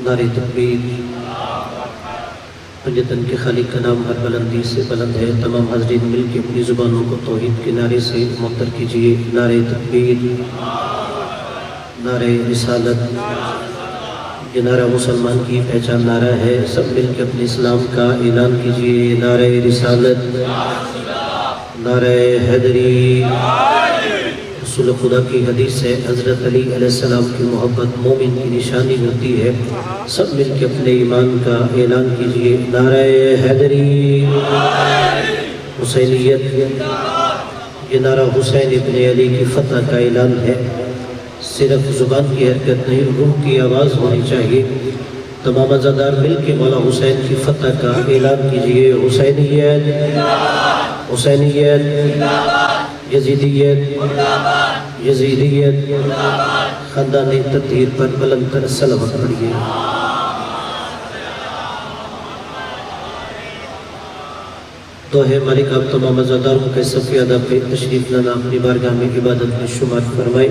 نعرہ تکبیر۔ پنجتن کے خالق کا نام ہر بلندی سے بلند ہے۔ تمام حاضرین مل کے اپنی زبانوں کو توحید کے نعرے سے معطر کیجیے۔ نعرہ تکبیر، نعرہ رسالت۔ یہ نعرہ مسلمان کی پہچان نعرہ ہے، سب مل کے اپنے اسلام کا اعلان کیجیے۔ نعرہ رسالت، نعرہ حیدری۔ رسول خدا کی حدیث ہے، حضرت علی علیہ السلام کی محبت مومن کی نشانی ہوتی ہے، سب مل کے اپنے ایمان کا اعلان کیجیے۔ نعرہ حیدری، حسینیت۔ یہ نعرہ حسین ابن علی کی فتح کا اعلان ہے، صرف زبان کی حرکت نہیں، روح کی آواز ہونی چاہیے۔ تمام عزادار مل کے مولا حسین کی فتح کا اعلان کیجیے۔ حسینیت، حسینیت، یزیدیت، یزیدیت۔ خاندان تطہیر پر بلند تر صلوات پڑھیے۔ دوحے مالک آپ تمام عزاداروں کے صفی ادب پہ تشریف لانا اپنی بارگاہ میں عبادت میں شمار فرمائے،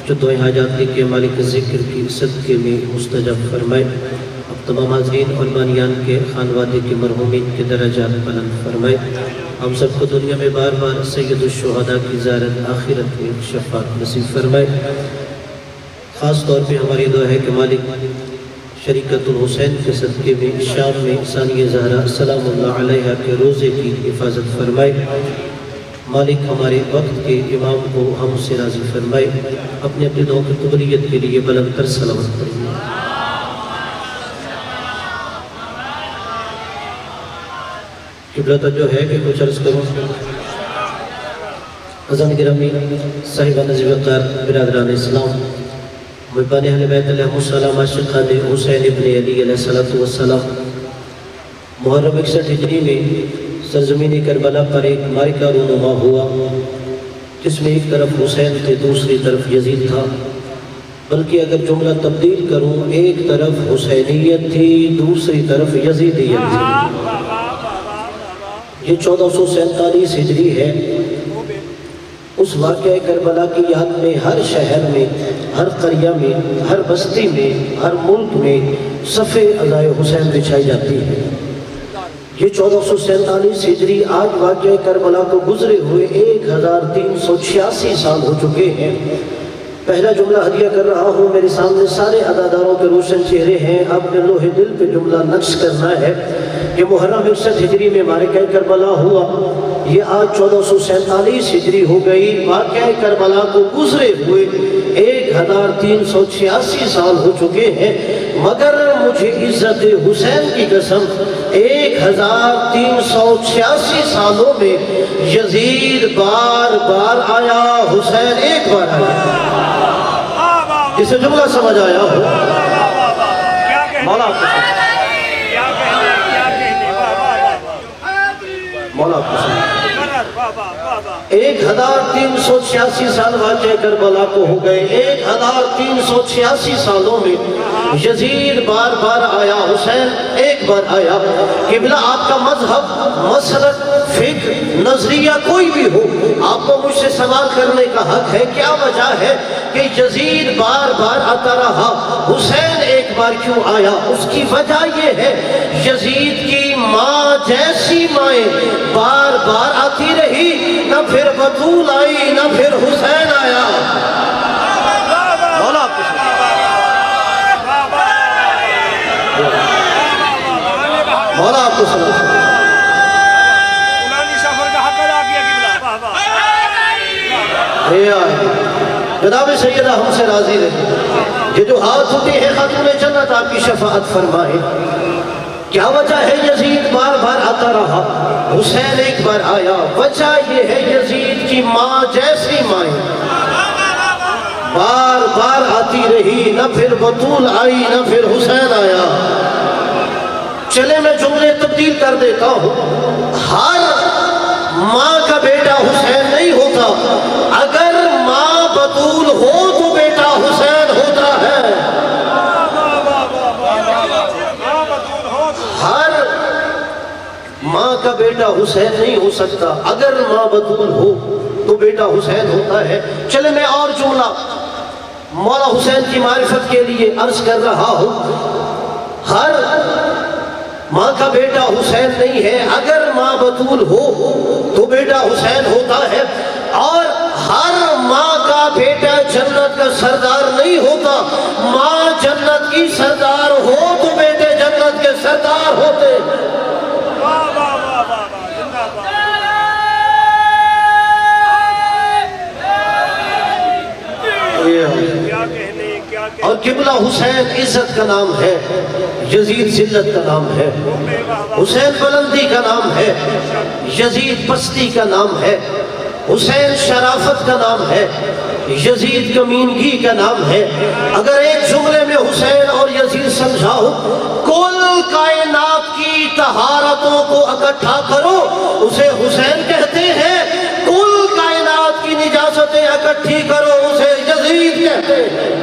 جو دعائیں حاجات کے مالک ذکر کی صدقے میں مستجاب فرمائے۔ اب تمام حاضرین اور بانیان کے خانوادے کے مرحومین کے درجات بلند فرمائے۔ ہم سب کو دنیا میں بار بار سید الشہداء کی زیارت، آخرت میں شفاعت نصیب فرمائے۔ خاص طور پہ ہماری دعا ہے کہ مالک شریکت الحسین کے صدقے میں شام میں ثانیہ زہرا سلام اللہ علیہا کے روزے کی حفاظت فرمائے۔ مالک ہمارے وقت کے امام کو ہم سے راضی فرمائے۔ اپنے اپنے دعاؤں کی قبولیت کے لیے بلند تر صلوات پڑھیے۔ قبلہ توجہ ہے کہ کچھ عرض کروں۔ اذان گرامی، صاحبان وقار، برادران اسلام، محبان اہل بیت علیہ السلام، عاشقان حسین ابن علی علیہ السلام، محرم 61 ہجری میں سرزمین کربلا پر ایک معرکہ رونما ہوا، جس میں ایک طرف حسین تھے، دوسری طرف یزید تھا۔ بلکہ اگر جملہ تبدیل کروں، ایک طرف حسینیت تھی، دوسری طرف یزیدیت تھی۔ یہ 1447 ہجری ہے۔ اس واقعہ کربلا کی یاد میں ہر شہر میں، ہر قریہ میں، ہر بستی میں، ہر ملک میں صفِ عزائے حسین بچھائی جاتی ہے۔ یہ 1447 ہجری آج واقعہ کربلا کو گزرے ہوئے 1386 سال ہو چکے ہیں۔ پہلا جملہ ہدیہ کر رہا ہوں، میرے سامنے سارے عزاداروں کے روشن چہرے ہیں، آپ نے لوح دل پہ جملہ نقش کرنا ہے کہ محرم 61 ہجری میں معرکہ کربلا ہوا۔ یہ آج 1447 ہجری ہو گئی، واقعہ کربلا کو گزرے ہوئے 1386 سال ہو چکے ہیں، مگر مجھے عزت حسین کی قسم 1386 سالوں میں یزید بار بار آیا، حسین ایک بار آیا۔ اسے جملہ سمجھ آیا ہو؟ مولا آپ کو مولا آپ کو 1386 سال واقعہ کربلا کو ہو گئے۔ 1386 سالوں میں یزید بار بار آیا، حسین ایک بار آیا۔ قبلہ آپ کا مذہب، مسلک، فکر، نظریہ کوئی بھی ہو، آپ کو مجھ سے سوال کرنے کا حق ہے۔ کیا وجہ ہے کہ یزید بار بار آتا رہا، حسین ایک بار کیوں آیا؟ اس کی وجہ یہ ہے، یزید کی ماں جیسی مائیں بار بار آتی رہی، نہ پھر بطول آئی، نہ پھر حسین آیا۔ مولا آپ کو مولا آپ کو سلام۔ جناب سیدہ ہم سے راضی رہے، یہ جو ہاتھ اٹھے ہیں خاتون جنت آپ کی شفاعت فرمائے۔ کیا وجہ ہے یزید بار بار آتا رہا، حسین ایک بار آیا؟ وجہ یہ ہے یزید کی ماں جیسی مائیں بار بار آتی رہی، نہ پھر بطول آئی، نہ پھر حسین آیا۔ چلے میں جملے تبدیل کر دیتا ہوں۔ ہر ماں کا بیٹا حسین نہیں ہوتا، اگر ماں بطول ہو تو بیٹا حسین ہوتا ہے۔ ہر ماں کا بیٹا حسین نہیں ہو سکتا، اگر ماں بطول ہو تو بیٹا حسین ہوتا ہے۔ چلے میں اور جملہ مولا حسین کی معرفت کے لیے عرض کر رہا ہوں۔ ہر ماں کا بیٹا حسین نہیں ہے، اگر ماں بطول ہو تو بیٹا حسین ہوتا ہے، اور ہر ماں کا بیٹا جنت کا سردار نہیں ہوتا، ماں جنت کی سردار ہو تو بیٹے جنت کے سردار ہوتے۔ اور قبلہ حسین عزت کا نام ہے، یزید ذلت کا نام ہے، حسین بلندی کا نام ہے، یزید پستی کا نام ہے، حسین شرافت کا نام ہے، یزید کمینگی کا نام ہے۔ اگر ایک جملے میں حسین اور یزید سمجھاؤ، کل کائنات کی طہارتوں کو اکٹھا کرو اسے حسین کہتے ہیں، کل کائنات کی نجاستیں اکٹھی کرو اسے یزید کہتے ہیں۔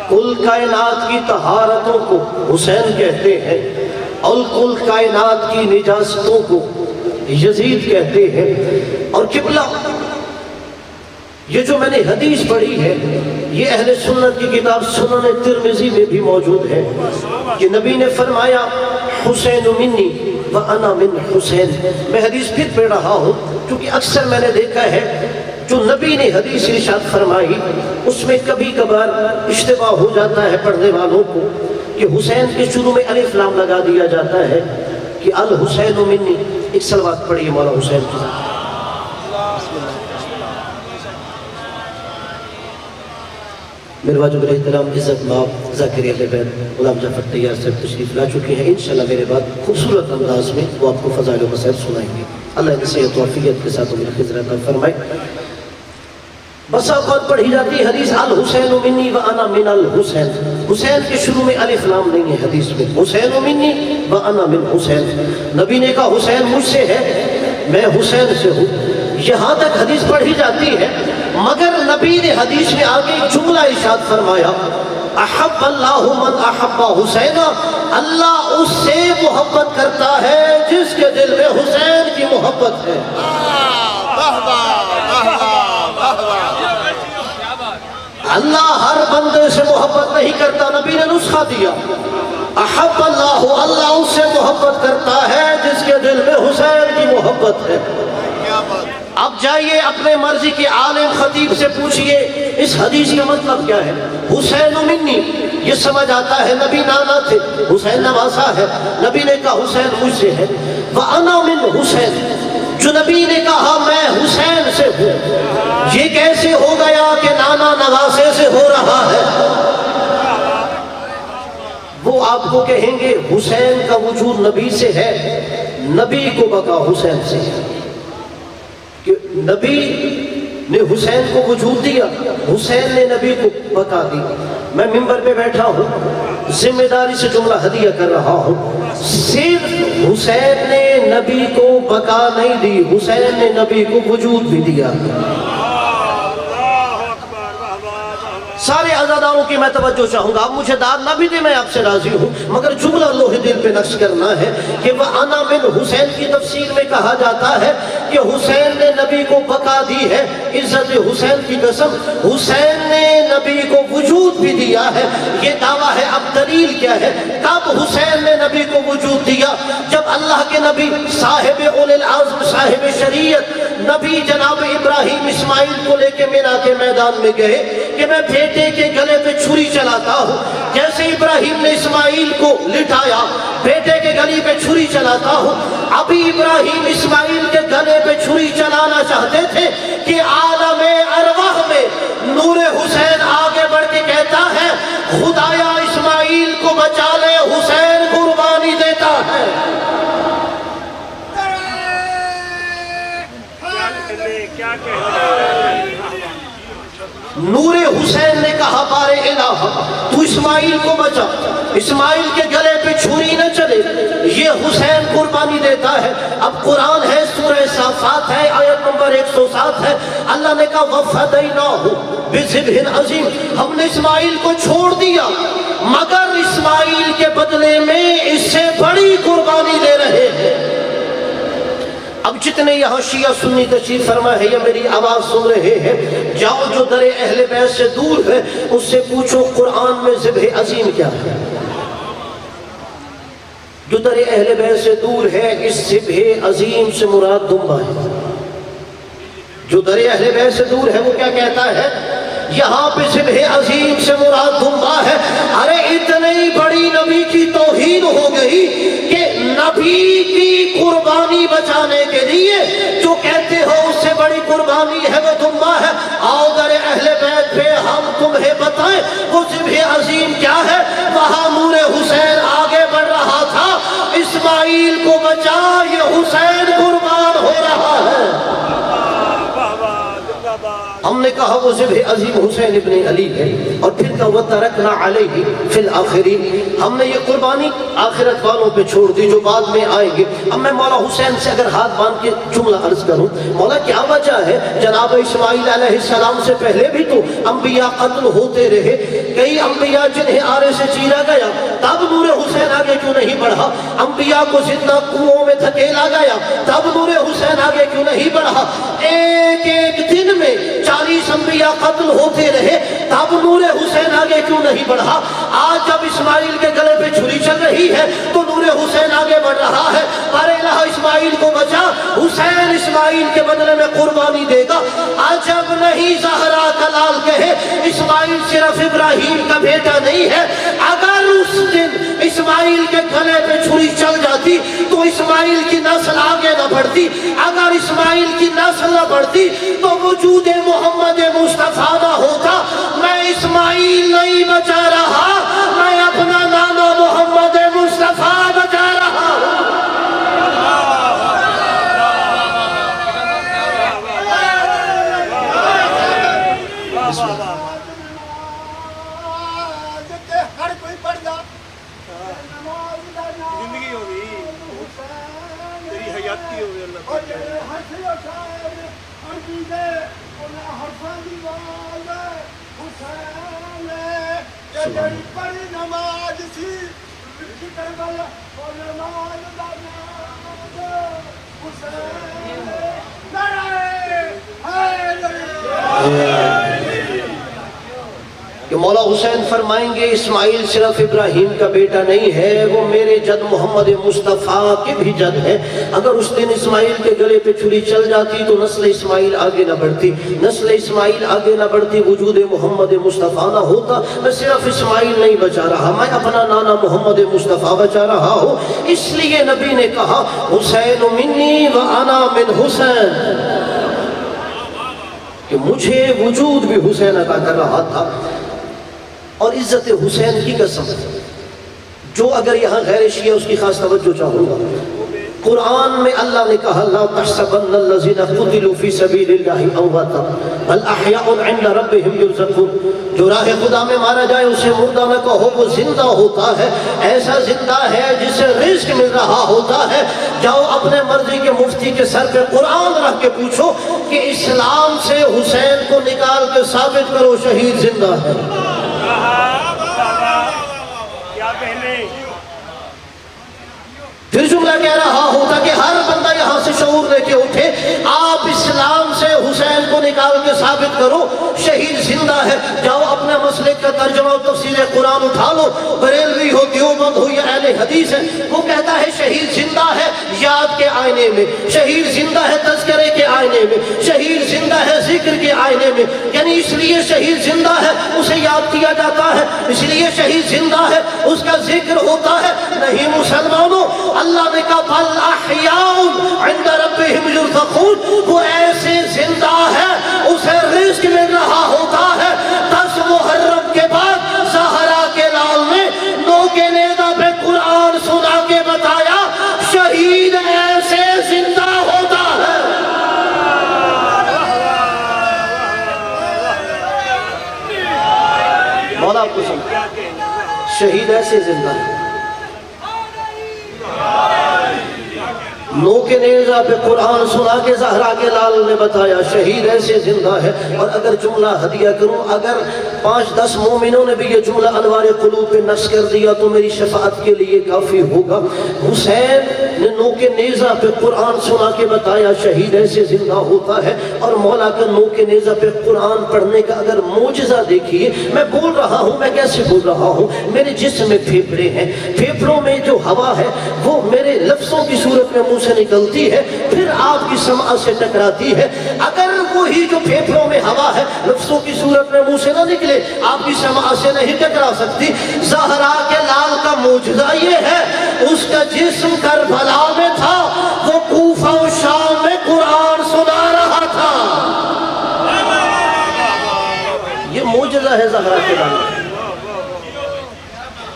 کل کائنات کی طہارتوں کو حسین کہتے ہیں، اور کل کائنات کی نجاستوں کو یزید کہتے ہیں۔ اور قبلہ، یہ جو میں نے حدیث پڑھی ہے یہ اہل سنت کی کتاب سنن ترمذی میں بھی موجود ہے کہ نبی نے فرمایا حسین منی وانا من حسین۔ میں حدیث پھر پڑھ رہا ہوں کیونکہ اکثر میں نے دیکھا ہے جو نبی نے حدیث ارشاد فرمائی اس میں کبھی کبھار اشتباہ ہو جاتا ہے پڑھنے والوں کو کہ حسین کے شروع میں الف لام لگا دیا جاتا ہے کہ الحسین منی۔ ایک صلوات پڑھیے مولا حسین کی ذات۔ میرے واجب الاحترام عزت مآب ذاکر اہل بیت غلام جعفر طیار صاحب تشریف لا چکے ہیں، انشاءاللہ میرے بعد خوبصورت انداز میں وہ آپ کو فضائل و مسائل سنائیں گے۔ اللہ ان صحت و عافیت کے ساتھ میری خضر عطا فرمائے۔ بس اوقات پڑھی جاتی ہے حدیث الحسین منی وانا من الحسین، حسین کے شروع میں الف لام نہیں ہے حدیث میں، حسین منی وانا من حسین۔ نبی نے کہا حسین مجھ سے ہے، میں حسین سے ہوں، یہاں تک حدیث پڑھی جاتی ہے، مگر نبی نے حدیث میں آگے ایک جملہ ارشاد فرمایا احب اللہ من احب حسین، اللہ اس سے محبت کرتا ہے جس کے دل میں حسین کی محبت ہے۔ اللہ ہر بندے سے محبت نہیں کرتا، نبی نے نسخہ دیا احب اللہ، اللہ اس سے محبت کرتا ہے جس کے دل میں حسین کی محبت ہے۔ اب جائیے اپنے مرضی کے عالم خطیب سے پوچھئے اس حدیث کا مطلب کیا ہے۔ حسین منی یہ سمجھ آتا ہے نبی نانا تھے، حسین نواسا ہے، نبی نے کہا حسین مجھ سے ہے۔ وَأَنَا مِنْ حسین، جو نبی نے کہا میں حسین سے ہوں، یہ کیسے ہو گیا کہ نانا نواسے سے ہو رہا ہے؟ وہ آپ کو کہیں گے حسین کا وجود نبی سے ہے، نبی کو بقا حسین سے ہے، کہ نبی نے حسین کو وجود دیا، حسین نے نبی کو بقا دی۔ میں منبر پہ بیٹھا ہوں، ذمہ داری سے جملہ ہدیہ کر رہا ہوں، صرف حسین نے نبی کو بقا نہیں دی، حسین نے نبی کو وجود بھی دیا۔ سارے عزاداروں کی میں توجہ چاہوں گا، آپ مجھے داد نہ بھی دیں میں آپ سے راضی ہوں، مگر جملہ لوح دل پہ نقش کرنا ہے کہ وَأَنَا مِنْ حسین کی تفسیر میں کہا جاتا ہے کہ حسین نے نبی کو بقا دی ہے، عزت حسین کی قسم، حسین نے نبی کو وجود بھی دیا ہے، یہ دعویٰ ہے۔ اب دلیل کیا ہے؟ کب حسین نے نبی کو وجود دیا؟ جب اللہ کے نبی صاحب اول العزم صاحب شریعت نبی جناب ابراہیم اسماعیل کو لے کے مینا کے میدان میں گئے کہ میں بیٹے کے گلے پہ چھری چلاتا ہوں، جیسے ابراہیم نے اسماعیل کو لٹایا بیٹے کے گلے پہ چھری چلاتا ہوں، ابھی ابراہیم اسماعیل کے گلے پہ چھری چلانا چاہتے تھے کہ عالم ارواح میں نور حسین آگے بڑھ کے کہتا ہے خدایا اسماعیل کو بچا لے، حسین قربانی دیتا ہے۔ نور حسین نے کہا بارے الہ تو اسماعیل کو بچا، اسماعیل کے گلے پہ چھری نہ چلے، یہ حسین قربانی دیتا ہے۔ اب قرآن ہے، سورہ صافات ہے، آیت نمبر 107 ہے، اللہ نے کہا وَفَدَيْنَاهُ بِذِبْحٍ عَظِيمٍ، ہم نے اسماعیل کو چھوڑ دیا مگر اسماعیل کے بدلے میں اس سے بڑی قربانی دے رہے ہیں۔ اب جتنے یہاں شیعہ سنی تشریف فرما ہے یا میری آواز سن رہے ہیں، جاؤ جو در اہل بیت سے دور ہے اس سے پوچھو قرآن میں ذبح عظیم کیا ہے۔ جو در اہل بیت سے دور ہے اس ذبح عظیم سے مراد دمبا ہے۔ جو در اہل بیت سے دور ہے وہ کیا کہتا ہے؟ یہاں پہ ذبح عظیم سے مراد دمبا ہے۔ ارے اتنی بڑی نبی کی توہین ہو گئی کہ نبی کی قربانی بچانے کے لیے جو کہتے ہو اس سے بڑی قربانی ہے وہ دمبا ہے۔ آؤ در اہل بیت پہ ہم تمہیں بتائیں وہ ذبح عظیم کیا ہے۔ وہاں نور حسین آگے بڑھ رہا تھا، اسماعیل کو بچا، یہ حسین قربان ہو رہا ہے۔ ہم نے کہا وہ ذبح عظیم حسین ابن علی ہے، اور پھر کہا وَتَرَكْنَا عَلَيْهِ فِي الْآخِرِينَ، ہم نے یہ قربانی آخرت والوں پہ چھوڑ دی جو بعد میں آئیں گے۔ اب میں مولا حسین سے اگر ہاتھ باندھ کے جملہ عرض کروں، مولا کیا وجہ ہے جناب اسماعیل علیہ السلام سے پہلے بھی تو انبیاء قتل ہوتے رہے، کئی انبیاء جنہیں آرے سے چیرا گیا، تب نور حسین آگے کیوں نہیں بڑھا؟ انبیاء کو زندہ کنووں میں دھکیلا گیا، تب نور حسین آگے کیوں نہیں بڑھا؟ ایک ایک دن میں 40 انبیاء قتل ہوتے رہے، تب نور حسین آگے کیوں نہیں بڑھا؟ آج جب اسماعیل کے گلے پہ چھری چل رہی ہے تو نور حسین آگے بڑھ رہا ہے۔ ارے الہ اسماعیل کو بچا، حسین اسماعیل کے بدلے میں قربانی دے گا۔ عجب نہیں زہرا کا لال کہے اسماعیل صرف ابراہیم کا بیٹا نہیں ہے۔ اگر اس دن اسماعیل کے گلے پہ چھری چل جاتی تو اسماعیل کی نسل آگے نہ بڑھتی، اگر اسماعیل کی نسل نہ بڑھتی تو وجود محمد مصطفیٰ نہ ہوتا۔ میں اسماعیل نہیں بچا رہا، میں اپنا نانا محمد مصطفیٰ بچا رہا ہوں۔ زندگی ہوگی تیری حیاتی ہوگی اللہ کہ مولا حسین فرمائیں گے اسماعیل صرف ابراہیم کا بیٹا نہیں ہے، وہ میرے جد محمد مصطفیٰ کے بھی جد ہے۔ اگر اس دن اسماعیل کے گلے پہ چھری چل جاتی تو نسل اسماعیل آگے نہ بڑھتی، نسل اسماعیل آگے نہ بڑھتی، وجود محمد مصطفیٰ نہ ہوتا۔ میں صرف اسماعیل نہیں بچا رہا، میں اپنا نانا محمد مصطفیٰ بچا رہا ہوں۔ اس لیے نبی نے کہا حسین منی و انا من حسین، کہ مجھے وجود بھی حسین عطا کر رہا تھا۔ اور عزت حسین کی قسم، جو اگر یہاں غیر شیعہ اس کی خاص توجہ چاہوں گا، قرآن میں اللہ نے کہا لا تحسبن الذین قتلوا فی سبیل اللہ امواتا بل احیاء عند ربهم یرزقون، جو راہ خدا میں مارا جائے اسے مردہ نہ کہو، وہ زندہ ہوتا ہے، ایسا زندہ ہے جسے رزق مل رہا ہوتا ہے۔ جاؤ اپنے مرضی کے مفتی کے سر پہ قرآن رکھ کے پوچھو کہ اسلام سے حسین کو نکال کے ثابت کرو شہید زندہ ہے۔ کیا کہنے؟ پھر جملہ کہہ رہا ہوتا کہ ہر بندہ یہاں سے شعور لے کے اٹھے، آپ اسلام سے حسین کو نکال کے ثابت کرو شہید زندہ ہے۔ جاؤ اپنے مسلک کا ترجمہ و تفسیر قرآن اٹھا لو، بریلوی ہو، دیوبند ہو یا اہل حدیث ہے، وہ کہتا ہے شہید زندہ ہے یاد کے آئینے میں، شہید زندہ ہے تذکرے کے آئینے میں، شہید زندہ ہے ذکر کے آئینے میں، یعنی اس لیے شہید زندہ ہے اسے یاد کیا جاتا ہے، اس لیے شہید زندہ ہے اس کا ذکر ہوتا ہے۔ نہیں مسلمانوں، اللہ نے کہا بل احیاء عند ربهم یرزقون، وہ ایسے زندہ ہے اسے رزق مل رہا ہوتا ہے۔ 10 محرم کے بعد زہرا کے لال نے نو کے نیزہ پہ قرآن سنا کے بتایا شہید ایسے زندہ ہوتا ہے۔ مولا آپ کو سمجھا، شہید ایسے زندہ ہے۔ نو کے نیزہ پہ قرآن سنا کے زہرا کے لال نے بتایا شہید ایسے زندہ ہے۔ اور اگر جملہ ہدیہ کروں، اگر 5-10 مومنوں نے بھی یہ جملہ انوار قلوب پہ نشر کر دیا تو میری شفاعت کے لیے کافی ہوگا۔ حسین نے نوک نیزہ پہ قرآن سنا کے بتایا شہید ایسے زندہ ہوتا ہے. اور مولا کا نوک نیزہ پہ قرآن پڑھنے کا اگر معجزہ دیکھیے. میں بول رہا ہوں, میں کیسے بول رہا ہوں, میرے جسم میں پھیپھڑے ہیں, پھیپھڑوں میں جو ہوا ہے وہ میرے لفظوں کی صورت میں منہ سے نکلتی ہے, پھر آپ کی سمع سے ٹکراتی ہے. اگر وہی جو پھیپھڑوں میں ہوا ہے لفظوں کی صورت میں منہ سے نہ نکلے, آپ کی سمع سے نہیں ٹکرا سکتی. زہرا کے لال کا معجزہ یہ ہے, اس کا جسم کربلا میں تھا, وہ کوفہ و شام میں قرآن سنا رہا تھا. یہ معجزہ ہے زہرا کے لال.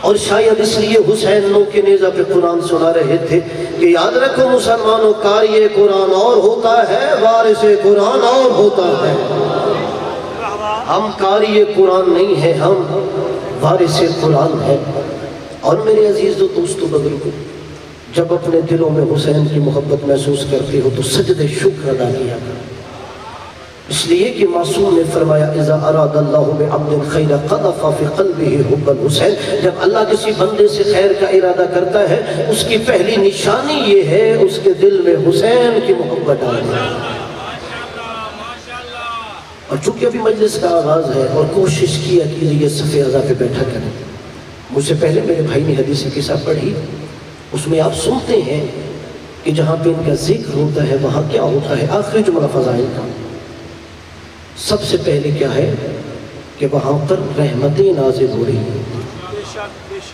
اور شاید اس لیے حسین نو کے نیزہ پہ قرآن سنا رہے تھے کہ یاد رکھو مسلمانوں, قاری قرآن اور ہوتا ہے, وارث قرآن اور ہوتا ہے. ہم قاری قرآن نہیں ہیں, ہم وارث قرآن ہیں. اور میرے عزیز و دوستو بزرگو, جب اپنے دلوں میں حسین کی محبت محسوس کرتے ہو تو سجدے شکر ادا کیا کرو. اس لیے کہ معصوم نے فرمایا اذا اراد اللہ بعبد الخیر قذف فی قلبہ حب الحسین. جب اللہ کسی بندے سے خیر کا ارادہ کرتا ہے, اس کی پہلی نشانی یہ ہے اس کے دل میں حسین کی محبت ڈالنا. اور چونکہ ابھی مجلس کا آغاز ہے اور کوشش کیا کہ یہ صف اعضاء پہ بیٹھا کریں. مجھ سے پہلے میرے بھائی نے حدیث قصہ پڑھی, اس میں آپ سنتے ہیں کہ جہاں پہ ان کا ذکر ہوتا ہے وہاں کیا ہوتا ہے. آخری جملہ فضائل کا سب سے پہلے کیا ہے کہ وہاں پر رحمتیں نازل ہو رہی ہیں.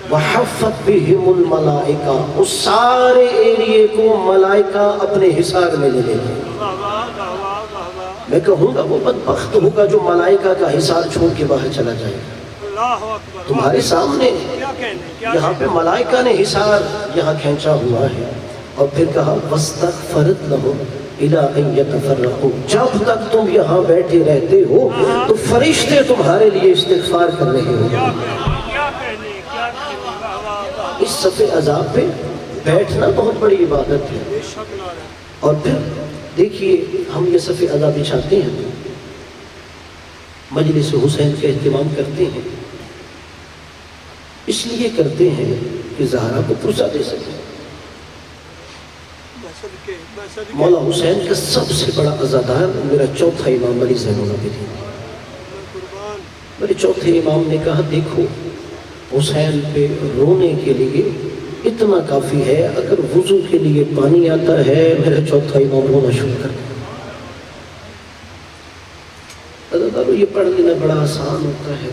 وَحَفَّتْ بِهِمُ الْمَلَائِكَةُ, اس سارے ایریے کو ملائکہ اپنے حصار میں لے لیں. میں کہوں گا وہ بدبخت ہوگا جو ملائکہ کا حصار چھوڑ کے باہر چلا جائے گا. تمہارے سامنے یہاں پہ ملائکہ نے حصار یہاں کھینچا ہوا ہے, اور پھر کہا وَاسْتَغْفَرَتْ لَهُمْ إِلَىٰ أَن يَتَفَرَّقُوا. جب تک تم یہاں بیٹھے رہتے ہو تو فرشتے تمہارے لیے استغفار کر رہے ہو. اس صف اعضاء پہ بیٹھنا بہت بڑی عبادت ہے. اور پھر دیکھیے ہم یہ صف اعضاء بچھاتے ہیں, مجلس حسین کا اہتمام کرتے ہیں, اس لیے کرتے ہیں کہ زہرا کو پرسہ دے سکیں. مولا حسین کا سب سے بڑا عزادار میرا چوتھا امام علی زین العابدین. میرے چوتھے امام نے کہا دیکھو حسین پہ رونے کے لیے اتنا کافی ہے, اگر وضو کے لیے پانی آتا ہے میرا چوتھا امام رونا شروع کر دے. عزادارو یہ پڑھ لینا بڑا آسان ہوتا ہے.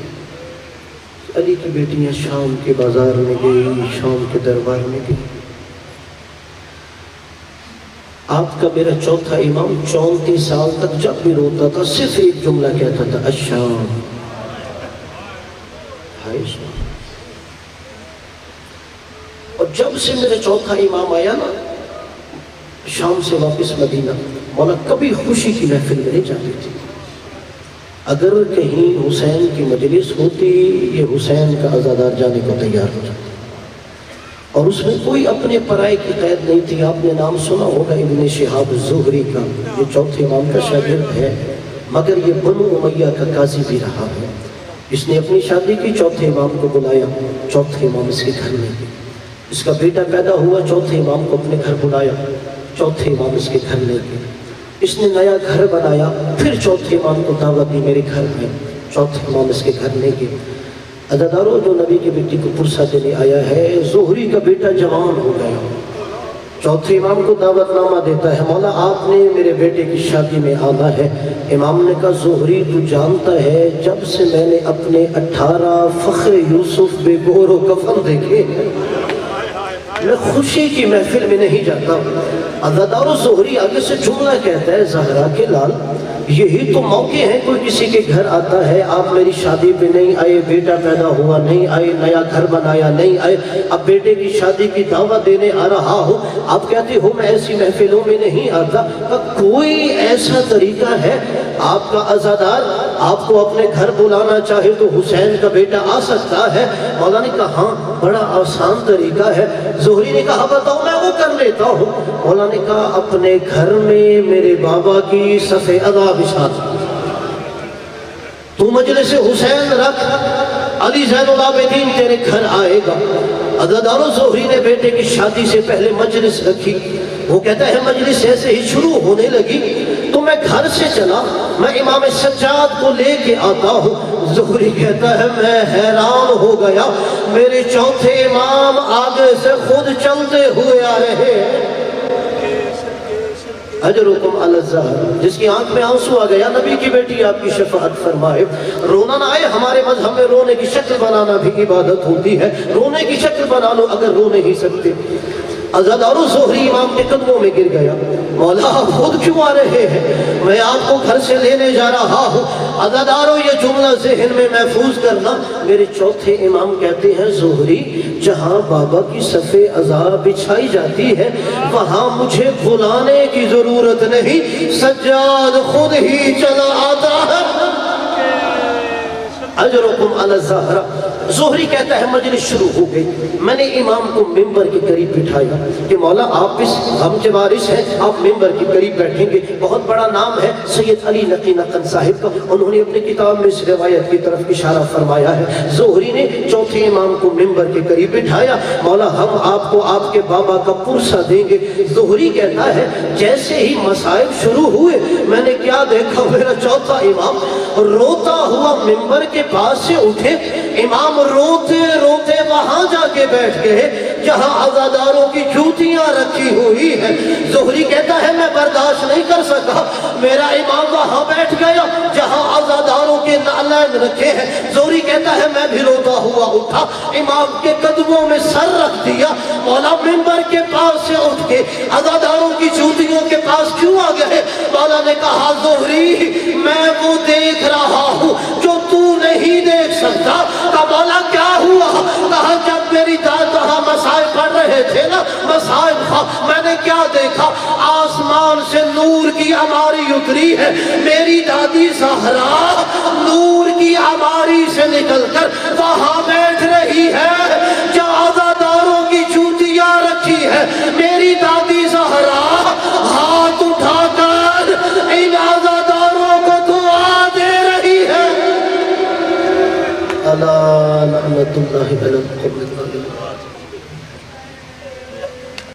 علی کی بیٹیاں شام کے بازار میں گئی, شام کے دربار میں گئی. آپ کا میرا چوتھا امام 34 سال تک جب بھی روتا تھا صرف ایک جملہ کہتا تھا الشام. اور جب سے میرا چوتھا امام آیا نا شام سے واپس مدینہ, مولا کبھی خوشی کی محفل میں نہیں جاتی تھی. اگر کہیں حسین کی مجلس ہوتی یہ حسین کا عزادار جانے کو تیار ہو جاتا, اور اس میں کوئی اپنے پرائے کی قید نہیں تھی. آپ نے نام سنا ہوگا ابن شہاب زہری کا, یہ چوتھے امام کا شاگرد ہے, مگر یہ بنو امیہ کا قاضی بھی رہا ہے. اس نے اپنی شادی کی, چوتھے امام کو بلایا, چوتھے امام اس کے گھر میں گئے. اس کا بیٹا پیدا ہوا, چوتھے امام کو اپنے گھر بلایا, چوتھے امام اس کے گھر لے گئے. اس نے نیا گھر بنایا, پھر چوتھے امام کو دعوت دی میرے گھر میں, چوتھے امام اس کے گھر لے گئے. عزادارو جو نبی کی بیٹی کو پرسہ دینے آیا ہے, زہری کا بیٹا جوان ہو گیا, چوتھے امام کو دعوت نامہ دیتا ہے, مولا آپ نے میرے بیٹے کی شادی میں آنا ہے. امام نے کہا زہری تو جانتا ہے جب سے میں نے اپنے 18 فخر یوسف بے گور و کفن دیکھے میں خوشی کی محفل میں نہیں جاتا. عزادارو زہری آگے سے جملہ کہتا ہے زہرا کے لال یہی تو موقع ہیں, کوئی کسی کے گھر آتا ہے, آپ میری شادی پہ نہیں آئے, بیٹا پیدا ہوا نہیں آئے, نیا گھر بنایا نہیں آئے, اب بیٹے کی شادی کی دعوت دینے آ رہا ہوں, آپ کہتے ہو میں ایسی محفلوں میں نہیں آتا. کوئی ایسا طریقہ ہے آپ کا عزادار آپ کو اپنے گھر بلانا چاہے تو حسین کا بیٹا آ سکتا ہے؟ مولا نے کہا ہاں بڑا آسان طریقہ ہے. زہری نے کہا بتاؤ میں وہ کر لیتا ہوں. مولا نے کہا اپنے گھر میں میرے بابا کی صف اعضاء بچھا, تو مجلس حسین رکھ, علی زین العابدین تیرے گھر آئے گا۔ عزادارو زہری نے بیٹے کی شادی سے پہلے مجلس رکھی، وہ کہتا ہے مجلس ایسے ہی شروع ہونے لگی تو میں گھر سے چلا، میں امام سجاد کو لے کے آتا ہوں۔ زہری کہتا ہے میں حیران ہو گیا، میرے چوتھے امام آگے سے خود چلتے ہوئے آ رہے ہیں۔ اجرکم علی الزہر، جس کی آنکھ میں آنسو آ گیا، نبی کی بیٹی آپ کی شفاعت فرمائے۔ رونا نہ آئے، ہمارے مذہب میں رونے کی شکل بنانا بھی عبادت ہوتی ہے، رونے کی شکل بنا لو اگر رو نہیں سکتے۔ عزادارو زہری امام کے قدموں میں گر گیا، مولا آپ خود کیوں آ رہے ہیں؟ میں آپ کو گھر سے لینے جا رہا ہوں۔ عزادارو یہ جملہ ذہن میں محفوظ کرنا، میرے چوتھے امام کہتے ہیں زہری جہاں بابا کی صف عزا بچھائی جاتی ہے وہاں مجھے بلانے کی ضرورت نہیں، سجاد خود ہی چلا آتا ہے۔ اجرکم علی الزہرہ۔ زہری کہتا ہے مجلس شروع ہو گئی، میں نے امام کو ممبر کے قریب بٹھایا کہ مولا آپ اس غم کے وارث ہیں، آپ ممبر کے قریب بیٹھیں گے۔ بہت بڑا نام ہے سید علی نقی نقن صاحب کا، انہوں نے اپنی کتاب میں اس روایت کی طرف اشارہ فرمایا ہے۔ زہری نے چوتھے امام کو ممبر کے قریب بٹھایا، مولا ہم آپ کو آپ کے بابا کا پرسہ دیں گے۔ زہری کہتا ہے جیسے ہی مسائل شروع ہوئے میں نے کیا دیکھا، میرا چوتھا امام روتا ہوا ممبر کے پاس سے اٹھے، امام روتے روتے وہاں جا کے بیٹھ گئے جہاں عزاداروں کی جوتیاں رکھی ہوئی ہیں۔ زہری کہتا ہے میں برداشت نہیں کر سکا، میرا امام وہاں بیٹھ گیا جہاں عزاداروں کے نعلین رکھے ہیں۔ زہری کہتا ہے میں بھی روتا ہوا اٹھا، امام کے قدموں میں سر رکھ دیا، مولا ممبر کے پاس سے اٹھ کے عزاداروں کی جوتیوں کے پاس کیوں آ گئے؟ مولا نے کہا زہری میں وہ دیکھ رہا ہوں جو تو نہیں دیکھ سکتا۔ کہا مولا کیا ہوا؟ کہا جب میری دادا مسائل پڑھ رہے تھے نا، مسائل تھا، میں نے کیا دیکھا؟ آسمان سے نور کی عماری اتری ہے، میری دادی زہرا نور کی عماری سے نکل کر وہاں بیٹھ رہی ہے جہاں عزاداروں کی جوتیاں رکھی ہے۔ میری دادی زہرا ہاتھ اٹھا کر ان عزاداروں کو دعا دے رہی ہے۔ الا لعنت اللہ علی القوم الظالمین۔